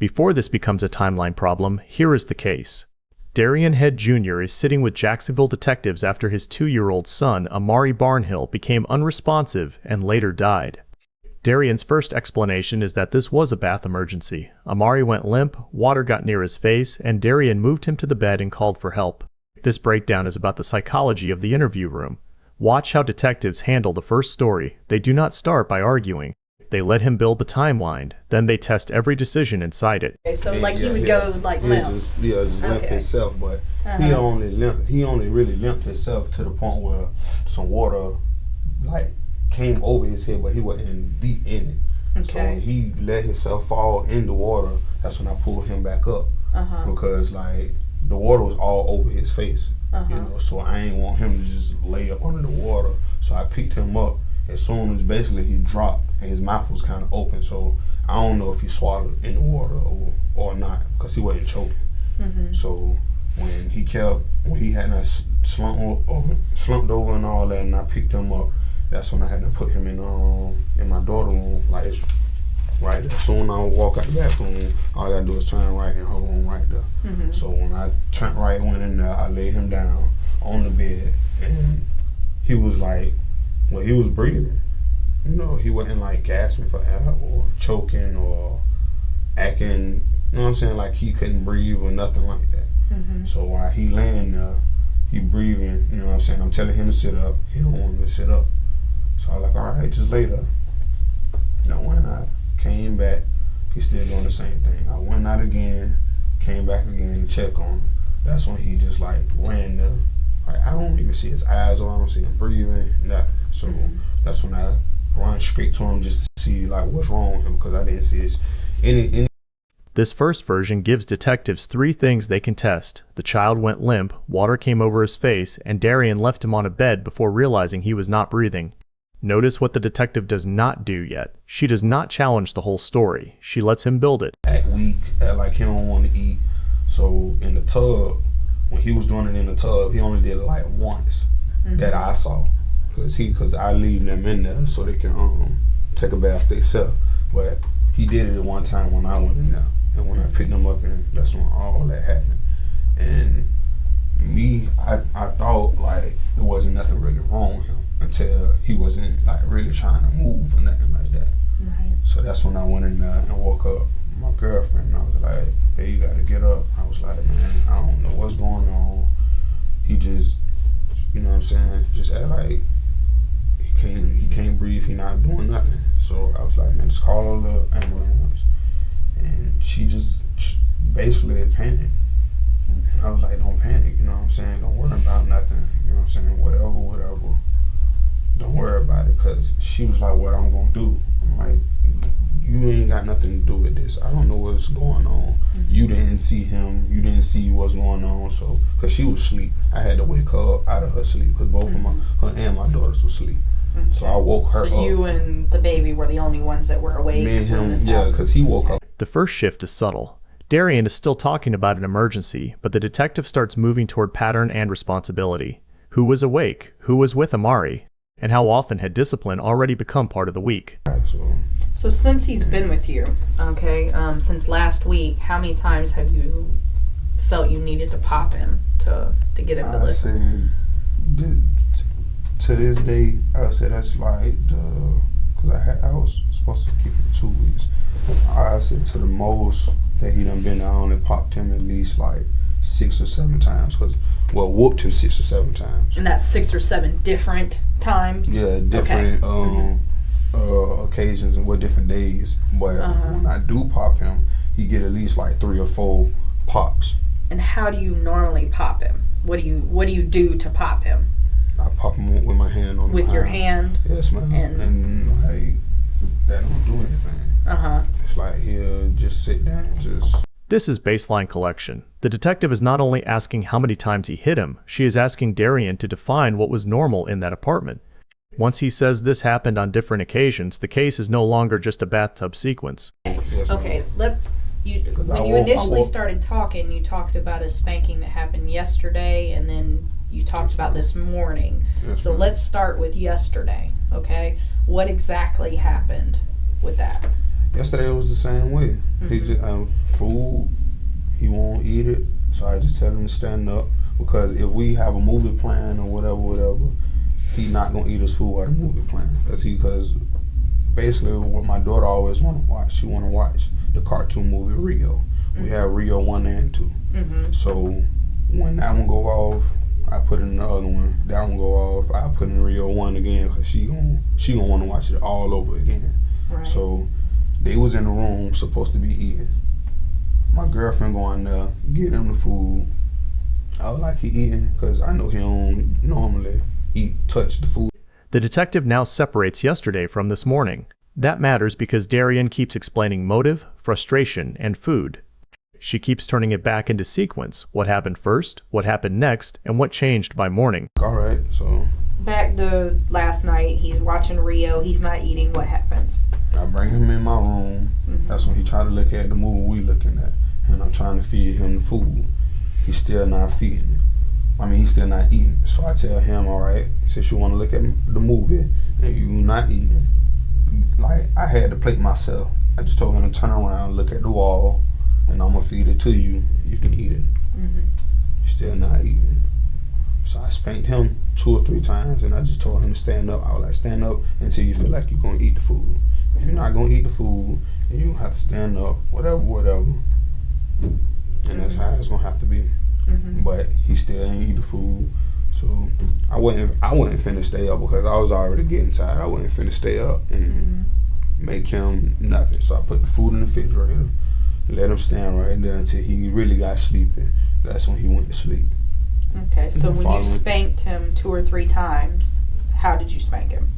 Before this becomes a timeline problem, here is the case. Darien Head Jr. is sitting with Jacksonville detectives after his 2-year-old son, Amari Barnhill, became unresponsive and later died. Darien's first explanation is that this was a bath emergency. Amari went limp, water got near his face, and Darien moved him to the bed and called for help. This breakdown is about the psychology of the interview room. Watch how detectives handle the first story. They do not start by arguing. They let him build the timeline, then they test every decision inside it. Okay, so like he would go like limp. Just limp himself, but he only really limped himself to the point where some water like came over his head, but he wasn't deep in it. Okay. So when he let himself fall in the water, that's when I pulled him back up. Because like the water was all over his face. You know, so I ain't want him to just lay up under the water. So I picked him up as soon as basically he dropped and his mouth was kind of open. So I don't know if he swallowed in the water or not, because he wasn't choking. So when he had not slumped over and all that, and I picked him up, that's when I had to put him in my daughter's room. Like it's right there. Soon I walk out the bathroom, all I gotta do is turn right in her room right there. So when I turned right, went in there, I laid him down on the bed, and he was like, well, he was breathing. You know, he wasn't like gasping for air or choking or acting, you know what I'm saying, like he couldn't breathe or nothing like that. So while he laying there, he breathing, you know what I'm saying, I'm telling him to sit up, he don't want me to sit up. So I was like, all right, just lay there. Now when I came back, he's still doing the same thing. I went out again, came back again to check on him. That's when he just like laying there. Like I don't even see his eyes, or I don't see him breathing, nothing. So that's when I run straight to him just to see like what's wrong with him, because I didn't see any. This first version gives detectives 3 things they can test. The child went limp, water came over his face, and Darien left him on a bed before realizing he was not breathing. Notice what the detective does not do yet. She does not challenge the whole story. She lets him build it. Act weak, act like he don't want to eat. So in the tub, when he was doing it in the tub, he only did it like once that I saw. Because I leave them in there so they can take a bath themselves. But he did it one time when I went in there. And when I picked him up, and that's when all that happened. And me, I thought like there wasn't nothing really wrong with him until he wasn't like really trying to move or nothing like that. So that's when I went in there and woke up my girlfriend, and I was like, hey, you gotta get up. I was like, man, I don't know what's going on. He just, you know what I'm saying, just act like he can't breathe, he not doing nothing. So I was like, man, just call the ambulance. And she just basically panicked. And I was like, don't panic, you know what I'm saying? Don't worry about nothing, you know what I'm saying? Whatever. Don't worry about it, because she was like, what I'm gonna do? I'm like, you ain't got nothing to do with this. I don't know what's going on. You didn't see him. You didn't see what's going on. So, because she was asleep, I had to wake her up out of her sleep, because both of her and my daughters were asleep. So I woke her up. So you and the baby were the only ones that were awake? Me and him, yeah, because he woke up. The first shift is subtle. Darien is still talking about an emergency, but the detective starts moving toward pattern and responsibility. Who was awake? Who was with Amari? And how often had discipline already become part of the week? So since he's been with you, okay, since last week, how many times have you felt you needed to pop him to get him to listen? To this day, I would say that's like because I was supposed to keep it 2 weeks. I said to the most that he done been down and popped him at least like 6 or 7 times. Whooped him 6 or 7 times. And that's 6 or 7 different times? Yeah, different occasions and different days. But when I do pop him, he get at least like 3 or 4 pops. And how do you normally pop him? What do you do to pop him? I pop him with my hand on with your hand? Yes, ma'am. And like that don't do anything. It's like he'll just sit down, just. This is baseline collection. The detective is not only asking how many times he hit him, she is asking Darien to define what was normal in that apartment. Once he says this happened on different occasions, the case is no longer just a bathtub sequence. Yes, okay, when you initially started talking, you talked about a spanking that happened yesterday, and then you talked about this morning. So let's start with yesterday, okay? What exactly happened with that? Yesterday it was the same way. He just food, he won't eat it, so I just tell him to stand up, because if we have a movie plan or whatever, he not gonna eat his food while the movie plan. Because basically what my daughter always want to watch, she want to watch the cartoon movie Rio. We have Rio 1 and 2. So when that one go off, I put in the other one. That one go off, I put in Rio 1 again, because she gonna want to watch it all over again. Right. So they was in the room supposed to be eating. My girlfriend going there, get him the food. I was like, he eating, because I know he don't normally touch the food. The detective now separates yesterday from this morning. That matters because Darien keeps explaining motive, frustration, and food. She keeps turning it back into sequence: what happened first, what happened next, and what changed by morning. All right, so back to last night, he's watching Rio, he's not eating. What happens? I bring him in my room. That's when he tried to look at the movie we looking at, and I'm trying to feed him the food. He's still not feeding it. I mean, he's still not eating. So I tell him, all right, since you want to look at the movie and you not eating, like, I had to plate myself. I just told him to turn around, look at the wall, and I'm gonna feed it to you. You can eat it. He's still not eating it. So I spanked him 2 or 3 times, and I just told him to stand up. I was like, stand up until you feel like you're gonna eat the food. If you're not gonna eat the food, then you have to stand up, whatever. And that's how it's gonna have to be. But he still ain't eat the food. So I wasn't finna stay up, because I was already getting tired. I wasn't finna stay up and make him nothing. So I put the food in the refrigerator, let him stand right there until he really got sleepy. That's when he went to sleep. Okay, so when you spanked him 2 or 3 times, how did you spank him?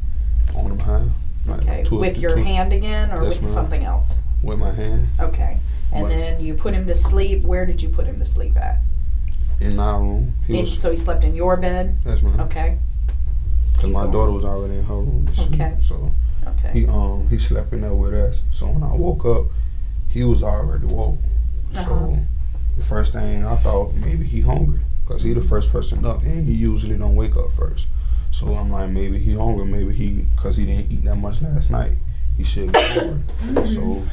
On him high. Like Okay, with your hand again, or with something else? With my hand. Okay, and then you put him to sleep. Where did you put him to sleep at? In my room. So he slept in your bed? That's ma'am. Okay. Because my daughter was already in her room. Okay. So he slept in there with us. So when I woke up, he was already woke. So the first thing I thought, maybe he hungry, because he the first person up, and he usually don't wake up first. So I'm like, maybe he hungry, because he didn't eat that much last night, he should be hungry. So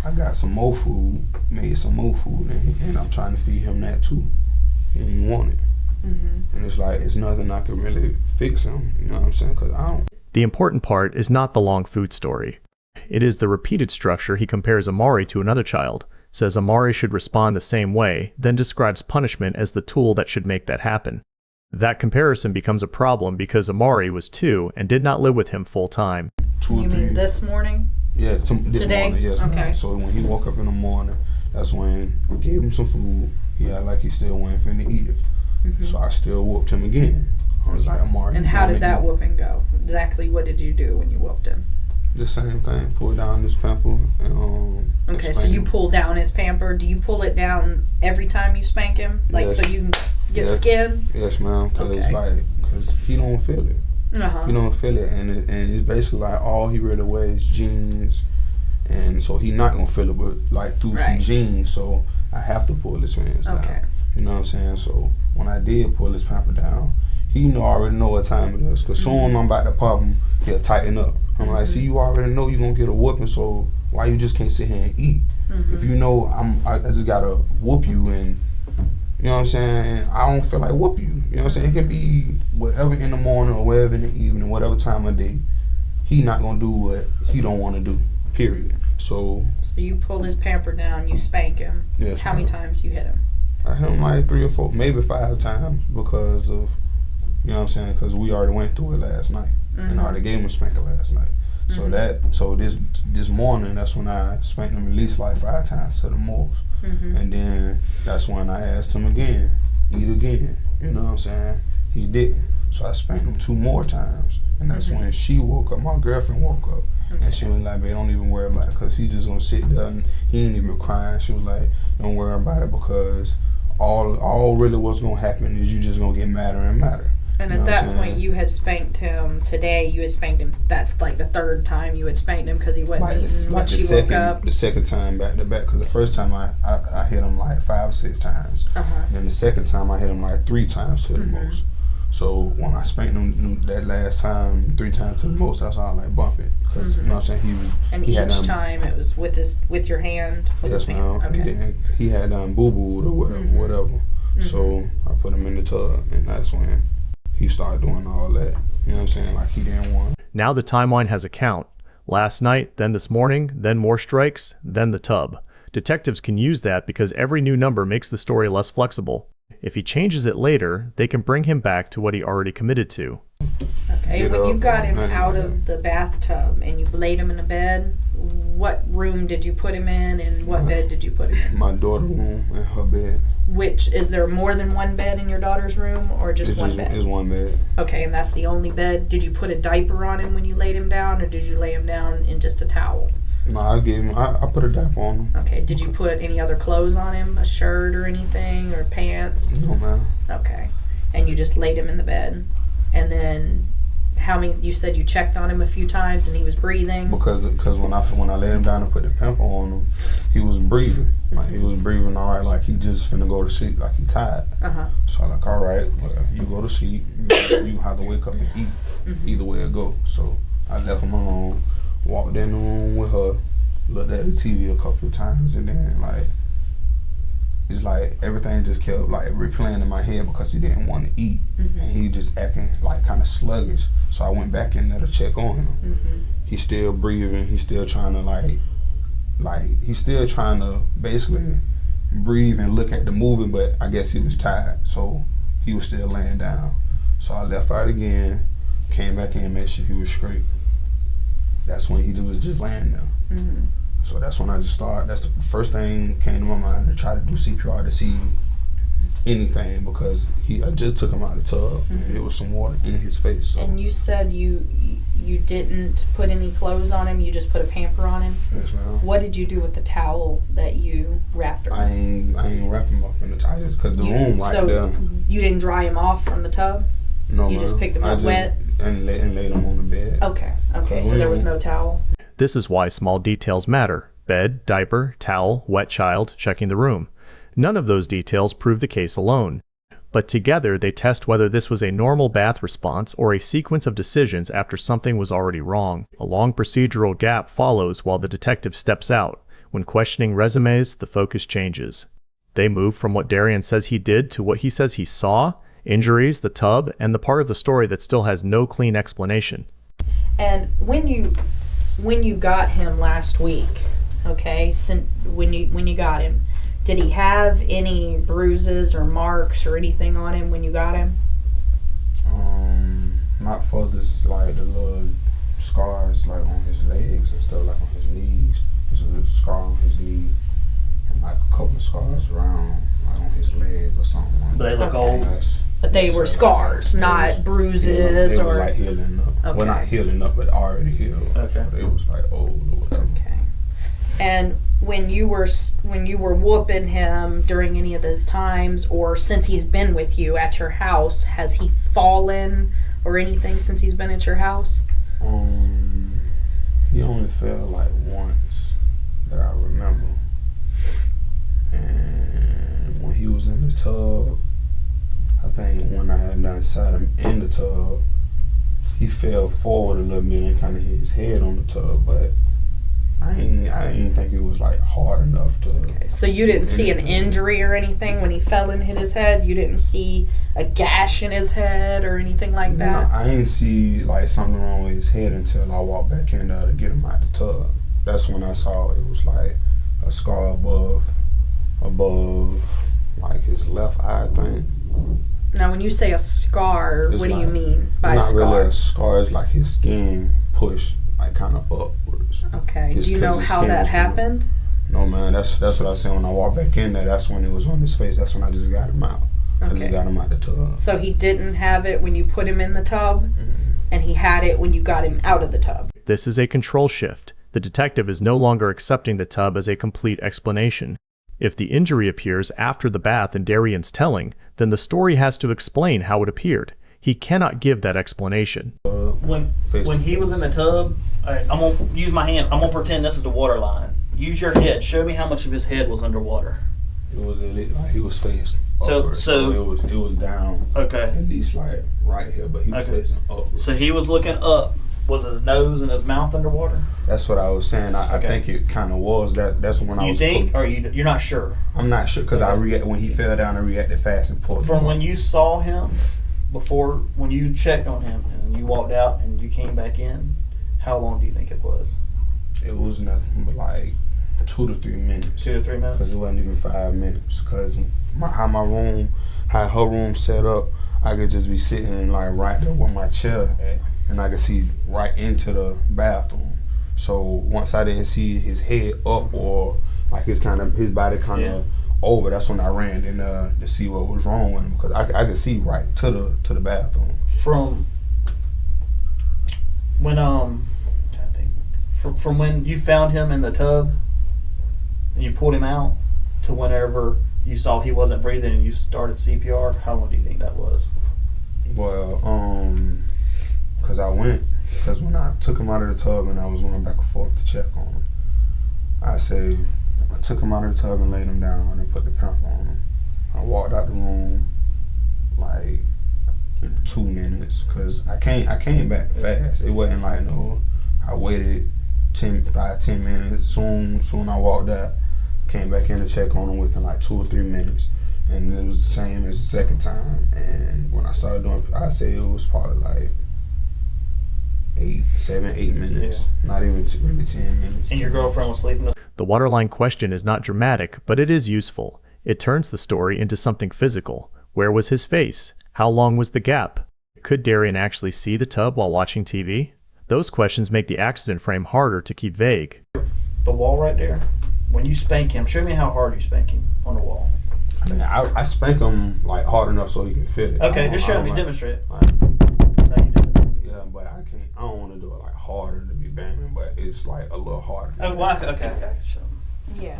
I got some more food, made some more food, and I'm trying to feed him that too. He didn't want it. And it's like, it's nothing I can really fix him, you know what I'm saying, because I don't. The important part is not the long food story. It is the repeated structure. He compares Amari to another child, says Amari should respond the same way, then describes punishment as the tool that should make that happen. That comparison becomes a problem because Amari was 2 and did not live with him full time. You mean this morning? Yeah, this morning, yes. Okay. So when he woke up in the morning, that's when we gave him some food. He acted like he still wasn't finna eat it. So I still whooped him again. I was like, Amari. And how did that whooping go? Exactly what did you do when you whooped him? The same thing. Pull down this pamper. And, okay, so you pull down his pamper. Do you pull it down every time you spank him? Like, so you can get skin? Yes, ma'am. Because he don't feel it. He don't feel it. And it's basically like all he really wears jeans. And so he not going to feel it, but like through some jeans. So I have to pull his pants down. You know what I'm saying? So when I did pull his pamper down, he already know what time it is. Because soon I'm about to pop him, he'll tighten up. I'm like, see, you already know you're going to get a whooping, so why you just can't sit here and eat? If you know I just got to whoop you, and you know what I'm saying, and I don't feel like whoop you. You know what I'm saying? It can be whatever in the morning or whatever in the evening, whatever time of day. He not going to do what he don't want to do, period. So you pull his pamper down, you spank him. Yes, how many times you hit him? I hit him like 3 or 4, maybe 5 times, because of, you know what I'm saying, because we already went through it last night. And I already gave him a spanker last night. So this morning, that's when I spanked him at least like 5 times to the most. And then that's when I asked him again, eat again. You know what I'm saying? He didn't. So I spanked him 2 more times. And that's when she woke up, my girlfriend woke up. And she was like, babe, don't even worry about it, because he just gonna sit there and he ain't even crying. She was like, don't worry about it, because all really what's gonna happen is you just gonna get madder and madder. And at that point, you had spanked him today. You had spanked him. That's like the 3rd time you had spanked him because he wasn't eating when she woke up. The 2nd time back to back, because the first time I hit him like 5 or 6 times. Then the 2nd time I hit him like 3 times to the most. So when I spanked him that last time 3 times to the most, that's all like bumping. Because you know what I'm saying, And each time it was with your hand. Yes, ma'am. Okay. He had boo-booed or whatever. So I put him in the tub, and that's when he started doing all that. You know what I'm saying? Like he didn't want. Now the timeline has a count. Last night, then this morning, then more strikes, then the tub. Detectives can use that because every new number makes the story less flexible. If he changes it later, they can bring him back to what he already committed to. Okay, when you got him out of the bathtub and you laid him in a bed, what room did you put him in and what bed did you put him in? My daughter's room and her bed. Which, is there more than one bed in your daughter's room or just one bed? It's one bed. Okay, and that's the only bed. Did you put a diaper on him when you laid him down or did you lay him down in just a towel? No, I put a diaper on him. Okay, did you put any other clothes on him? A shirt or anything or pants? No, ma'am. Okay, and you just laid him in the bed. And then you said you checked on him a few times and he was breathing? Because when I laid him down and put the pamper on him, he was breathing. Like he was breathing all right, like he just finna go to sleep, like he tired. So I'm like, all right, well, you go to sleep, you have to wake up and eat. Either way it go. So I left him alone, walked in the room with her, looked at the TV a couple of times, and then like it's like everything just kept like replaying in my head because he didn't want to eat and he just acting like kind of sluggish. So I went back in there to check on him. He's still breathing. He's still trying to he's still trying to basically breathe and look at the movie, but I guess he was tired, so he was still laying down. So I left out again, came back in, made sure he was straight. That's when he was just laying there. So that's when I just started. That's the first thing came to my mind, to try to do CPR to see anything, because I just took him out of the tub and there was some water in his face. So. And you said you didn't put any clothes on him, you just put a pamper on him? Yes, ma'am. What did you do with the towel that you wrapped around? I ain't wrapped him up in the towel because the room right there. You didn't dry him off from the tub? No, you just picked him up wet? And laid him on the bed. Okay, so there was no towel? This is why small details matter. Bed, diaper, towel, wet child, checking the room. None of those details prove the case alone. But together they test whether this was a normal bath response or a sequence of decisions after something was already wrong. A long procedural gap follows while the detective steps out. When questioning resumes, the focus changes. They move from what Darien says he did to what he says he saw, injuries, the tub, and the part of the story that still has no clean explanation. And when you got him last week, okay, when you got him, did he have any bruises or marks or anything on him when you got him? Not for this, like the little scars like on his legs and stuff, like on his knees. There's a little scar on his knee and like a couple of scars around like on his leg or something like that. They look old. But they were scars, not bruises they or... was like healing up. Okay. Well, not healing up, but already healed. Okay. So it was like old or whatever. Okay. And when you were whooping him during any of those times, or since he's been with you at your house, has he fallen or anything since he's been at your house? He only fell like once that I remember. And when he was in the tub, I think when I had done sat him in the tub, he fell forward a little bit and kind of hit his head on the tub, but I didn't think it was like hard enough to. Okay. So you didn't see an injury or anything when he fell and hit his head? You didn't see a gash in his head or anything like that? No, I didn't see like something wrong with his head until I walked back in there to get him out the tub. That's when I saw it was like a scar above like his left eye, I think. Now, when you say a scar, what do you mean by a scar? It's not really a scar. It's like his skin pushed like kind of upwards. Okay. Do you know how that happened? No, man. That's what I said when I walked back in there. That's when it was on his face. That's when I just got him out. Okay. I just got him out the tub. So he didn't have it when you put him in the tub, and he had it when you got him out of the tub. This is a control shift. The detective is no longer accepting the tub as a complete explanation. If the injury appears after the bath in Darien's telling, then the story has to explain how it appeared. He cannot give that explanation. When he was in the tub, I'm going to use my hand. I'm going to pretend this is the water line. Use your head. Show me how much of his head was underwater. It was like he was faced So upward, so it was down. Okay. At least like right here, but he was facing upward. So he was looking up. Was his nose and his mouth underwater? That's what I was saying. I think it kind of was. That's when I was. You think, or you're not sure? I'm not sure because when he fell down, I reacted fast and pulled. From when you saw him, before when you checked on him and you walked out and you came back in, how long do you think it was? It was nothing but like 2 to 3 minutes. 2 to 3 minutes? Because it wasn't even 5 minutes. Because how her room set up, I could just be sitting like right there where my chair at, and I could see right into the bathroom. So once I didn't see his head up or like his body kind of over, that's when I ran in to see what was wrong with him, because I could see right to the bathroom. From when from when you found him in the tub and you pulled him out to whenever you saw he wasn't breathing and you started CPR, how long do you think that was? Well, because when I took him out of the tub and I was going back and forth to check on him, I took him out of the tub and laid him down and put the pump on him. I walked out the room like 2 minutes because I came back fast. It wasn't like I waited 5-10 minutes. Soon I walked out, came back in to check on him within like 2 or 3 minutes, and it was the same as the second time. And when I started doing, I say it was probably like 8 minutes, not even really 10 minutes. And your girlfriend was sleeping? The waterline question is not dramatic, but it is useful. It turns the story into something physical. Where was his face? How long was the gap? Could Darien actually see the tub while watching TV? Those questions make the accident frame harder to keep vague. The wall right there, when you spank him, show me how hard you spank him on the wall. I mean, I spank him like hard enough so he can feel it. Okay, just show me, demonstrate it. That's how you do it. Yeah, but I don't want to do it like harder to be banging, but it's like a little harder. Oh, well, okay, show me. Yeah.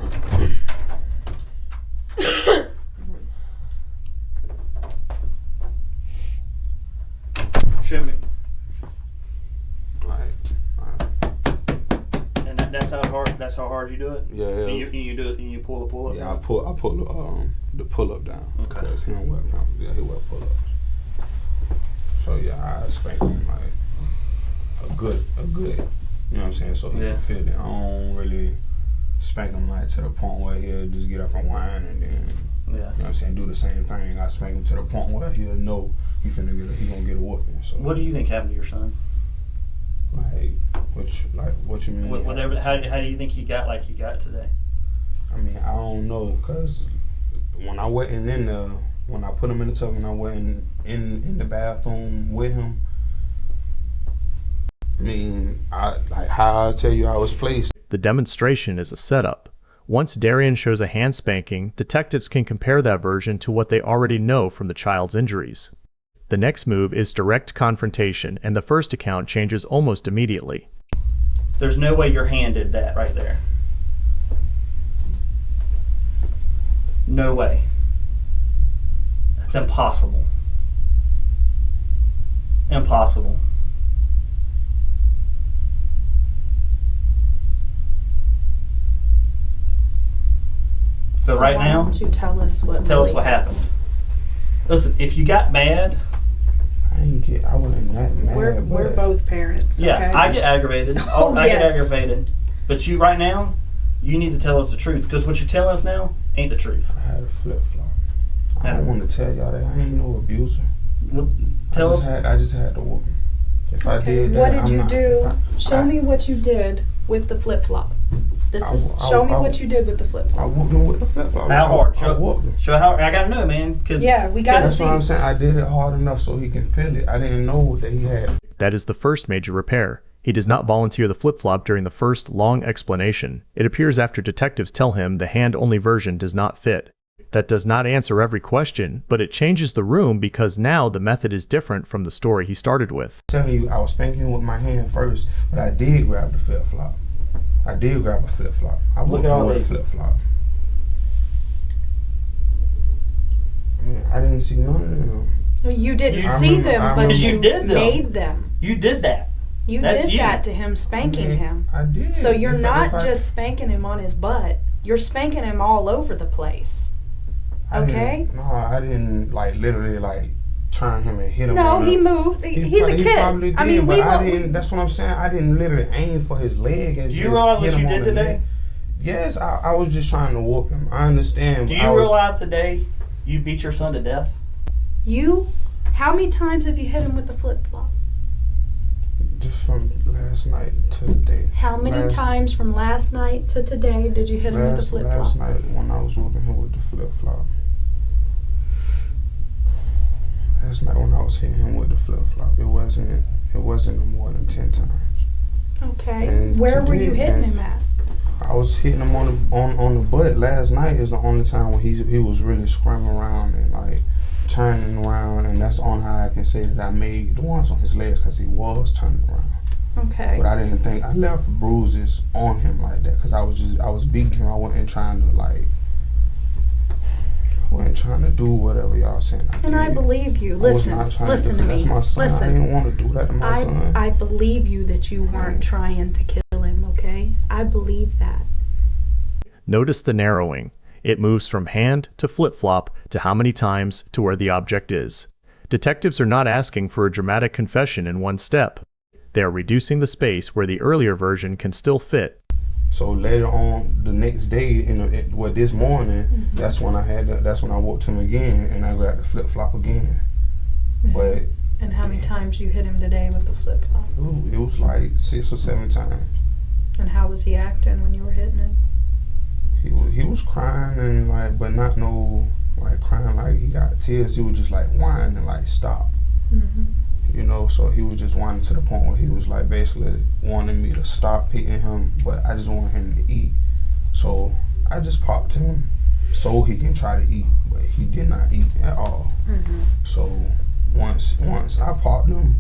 Show me. Right. And that's how hard you do it? Yeah. And you do it and you pull the pull up? Yeah, I pull the pull up down. Okay. Because he don't wear pants. Yeah, he wear pull ups. So yeah, I spank him like a good, you know what I'm saying, so he can feel it. I don't really spank him like to the point where he'll just get up and whine and then you know what I'm saying, do the same thing. I spank him to the point where he'll know he gonna get a whooping. So what do you think happened to your son? What you mean? Whatever. How do you think he got like he got today? I mean, I don't know, cause when I wasn't in the, when I put him in the tub and I wasn't in the bathroom with him, I mean, how I tell you I was placed. The demonstration is a setup. Once Darien shows a hand spanking, detectives can compare that version to what they already know from the child's injuries. The next move is direct confrontation, and the first account changes almost immediately. There's no way your hand did that right there. No way. That's impossible. Impossible. So right why now, don't you tell us what happened. Listen, if you got mad, I wasn't that mad. We're both parents. Yeah, okay? I get aggravated. I get aggravated. But you right now, you need to tell us the truth, because what you're telling us now ain't the truth. I had a flip flop. I don't want to tell y'all that I ain't no abuser. Well, tell us. I just had to whoop him. If I did that, what did you do? Show me what you did with the flip flop. Show me what you did with the flip flop. I whooped him with the flip flop. How hard? Show how. I gotta know, man. We gotta see. That's what I'm saying. I did it hard enough so he can feel it. I didn't know that he had. That is the first major repair. He does not volunteer the flip-flop during the first long explanation. It appears after detectives tell him the hand-only version does not fit. That does not answer every question, but it changes the room because now the method is different from the story he started with. I'm telling you, I was spanking with my hand first, but I did grab the flip-flop. I did grab a flip-flop. I look at all these. Flip-flop. I mean, I didn't see none of them. You didn't see them, but you did them. Made them. You did that. You did that to him, spanking him. I did. So you're not just spanking him on his butt. You're spanking him all over the place. I didn't like literally like turn him and hit him. No, he moved. He's a kid. He probably did, I mean, but I didn't. That's what I'm saying. I didn't literally aim for his leg. And do you realize what you did today? Leg. Yes, I was just trying to whoop him. I understand. Do you realize today you beat your son to death? How many times have you hit him with the flip-flop? Just from last night to today. How many times from last night to today did you hit him with the flip-flop? Last night when I was whooping him with the flip-flop. Last night when I was hitting him with the flip-flop, it wasn't no more than 10 times. Okay. And where were you hitting him at? I was hitting him on the butt. Last night is the only time when he was really screaming around and like turning around, and that's the only how I can say that I made the ones on his legs because he was turning around. Okay. But I didn't think I left bruises on him like that because I was beating him. I wasn't trying to do whatever y'all saying. I believe you. Listen to me. That's my son. Listen. I didn't want to do that to my son. I believe you that you weren't trying to kill him, okay? I believe that. Notice the narrowing. It moves from hand to flip-flop to how many times to where the object is. Detectives are not asking for a dramatic confession in one step. They are reducing the space where the earlier version can still fit. So later on, the next day, this morning, that's when I whooped him again, and I grabbed the flip-flop again. But and how many times you hit him today with the flip-flop? It was like 6 or 7 times. And how was he acting when you were hitting him? He was crying and but not no crying like he got tears. He was just like whining and like stop. So he was just whining to the point where he was like basically wanting me to stop hitting him, but I just wanted him to eat. So I just popped him so he can try to eat, but he did not eat at all. So once I popped him,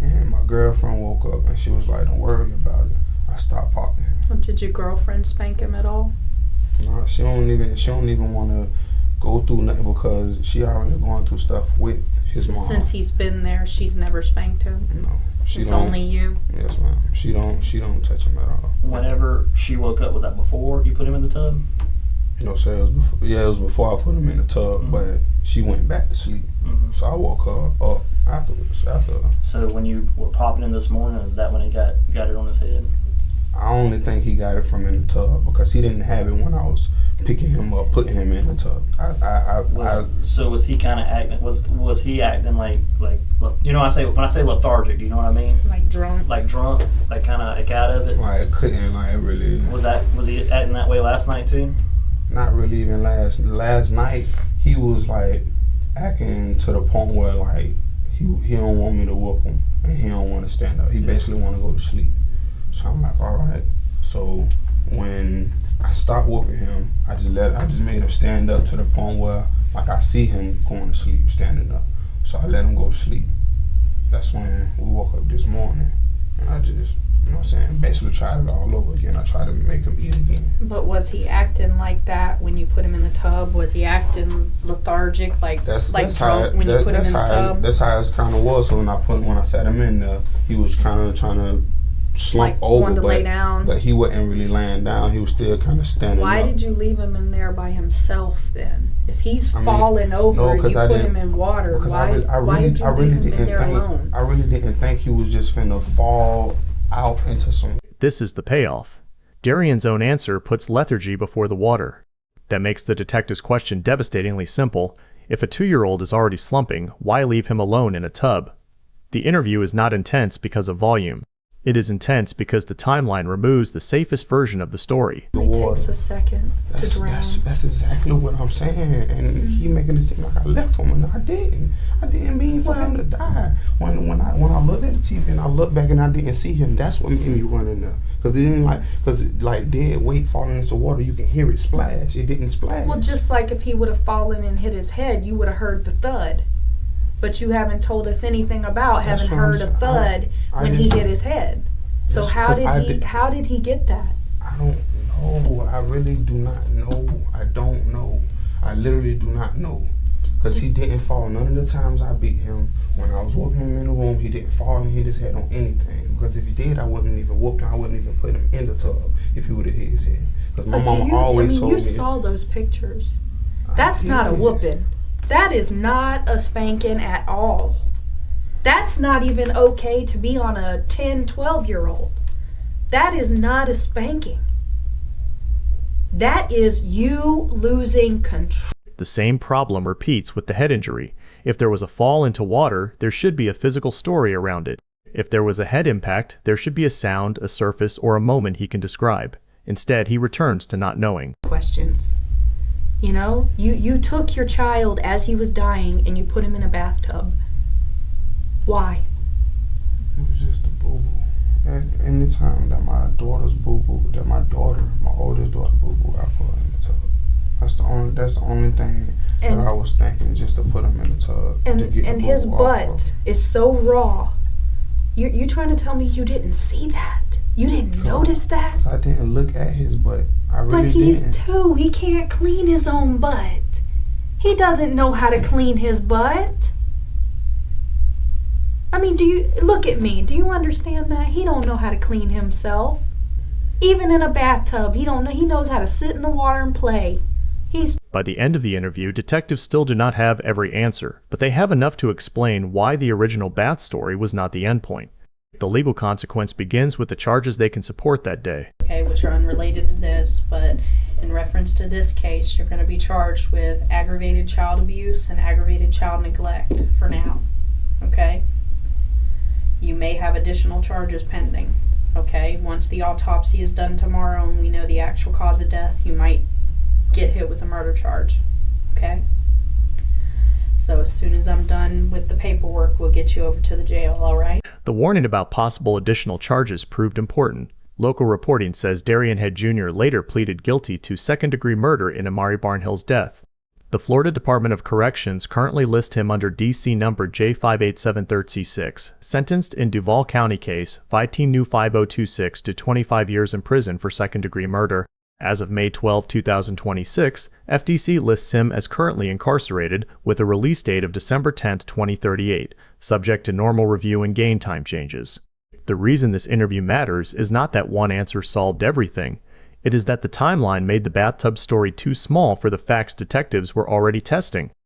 and my girlfriend woke up and she was like, "Don't worry about it." I stopped popping him. Did your girlfriend spank him at all? No, she don't even want to go through nothing because she already going through stuff with his mom. Since he's been there, she's never spanked him? No. It's only you? Yes, ma'am. She don't touch him at all. Whenever she woke up, was that before you put him in the tub? No, sir. It was before. Yeah, it was before I put him in the tub, but she went back to sleep. So I woke her up afterwards. So when you were popping him this morning, is that when he got it on his head? I only think he got it from in the tub because he didn't have it when I was picking him up, putting him in the tub. So was he kind of acting? Was he acting like when I say lethargic? Do you know what I mean? Like drunk, like kind of out of it. Like couldn't really. Was he acting that way last night too? Not really even last night. He was like acting to the point where like he don't want me to whoop him and he don't want to stand up. He basically want to go to sleep. So I'm like, all right. So when I stopped whooping him, I just made him stand up to the point where like I see him going to sleep, standing up. So I let him go to sleep. That's when we woke up this morning, and I just, basically tried it all over again. I tried to make him eat again. But was he acting like that when you put him in the tub? Was he acting lethargic, like drunk when you put him in the tub? That's how it kind of was. So when I sat him in there, he was kind of trying to slump over, lay down. But he wasn't really laying down. He was still kind of standing up. Why did you leave him in there by himself then? If he's falling over and you put him in water, why did you leave him in there alone? I really didn't think he was just finna fall out into some... This is the payoff. Darien's own answer puts lethargy before the water. That makes the detective's question devastatingly simple. If a 2-year-old is already slumping, why leave him alone in a tub? The interview is not intense because of volume. It is intense because the timeline removes the safest version of the story. It takes a second to drown. That's exactly what I'm saying. And he making it seem like I left him, and I didn't. I didn't mean for him to die. When I looked at the TV and I looked back and I didn't see him, that's what made me run in there. Because dead weight falling into water, you can hear it splash. It didn't splash. Well, just like if he would have fallen and hit his head, you would have heard the thud. But you haven't told us anything about having heard a thud when he hit his head. So how did he get that? I don't know. I really do not know. I don't know. I literally do not know. Because he didn't fall. None of the times I beat him, when I was whooping him in the room, he didn't fall and hit his head on anything. Because if he did, I wouldn't even whoop him. I wouldn't even put him in the tub if he would have hit his head. Because my mama always told me. You saw those pictures. That's not a whooping. That is not a spanking at all. That's not even okay to be on a 10, 12-year-old. That is not a spanking. That is you losing control. The same problem repeats with the head injury. If there was a fall into water, there should be a physical story around it. If there was a head impact, there should be a sound, a surface, or a moment he can describe. Instead, he returns to not knowing. Questions. You know, you took your child as he was dying and you put him in a bathtub. Why? It was just a boo-boo. At any time that my daughter's boo-boo, my oldest daughter boo-boo, I put her in the tub. That's the only thing that I was thinking, just to put him in the tub. And his butt is so raw. You trying to tell me you didn't see that? You didn't notice that? 'Cause I didn't look at his butt. I really didn't. But he's didn't. 2. He can't clean his own butt. He doesn't know how to clean his butt. I mean, look at me. Do you understand that? He don't know how to clean himself. Even in a bathtub, he knows how to sit in the water and play. By the end of the interview, detectives still do not have every answer, but they have enough to explain why the original bath story was not the endpoint. The legal consequence begins with the charges they can support that day. Okay, which are unrelated to this, but in reference to this case, you're going to be charged with aggravated child abuse and aggravated child neglect for now. Okay? You may have additional charges pending. Okay? Once the autopsy is done tomorrow and we know the actual cause of death, you might get hit with a murder charge. Okay? So as soon as I'm done with the paperwork, we'll get you over to the jail, all right? The warning about possible additional charges proved important. Local reporting says Darien Head Jr. later pleaded guilty to second-degree murder in Amari Barnhill's death. The Florida Department of Corrections currently lists him under DC number J58730C6, sentenced in Duval County case 15 new 5026 to 25 years in prison for second-degree murder. As of May 12, 2026, FDC lists him as currently incarcerated with a release date of December 10, 2038, subject to normal review and gain time changes. The reason this interview matters is not that one answer solved everything. It is that the timeline made the bathtub story too small for the facts detectives were already testing.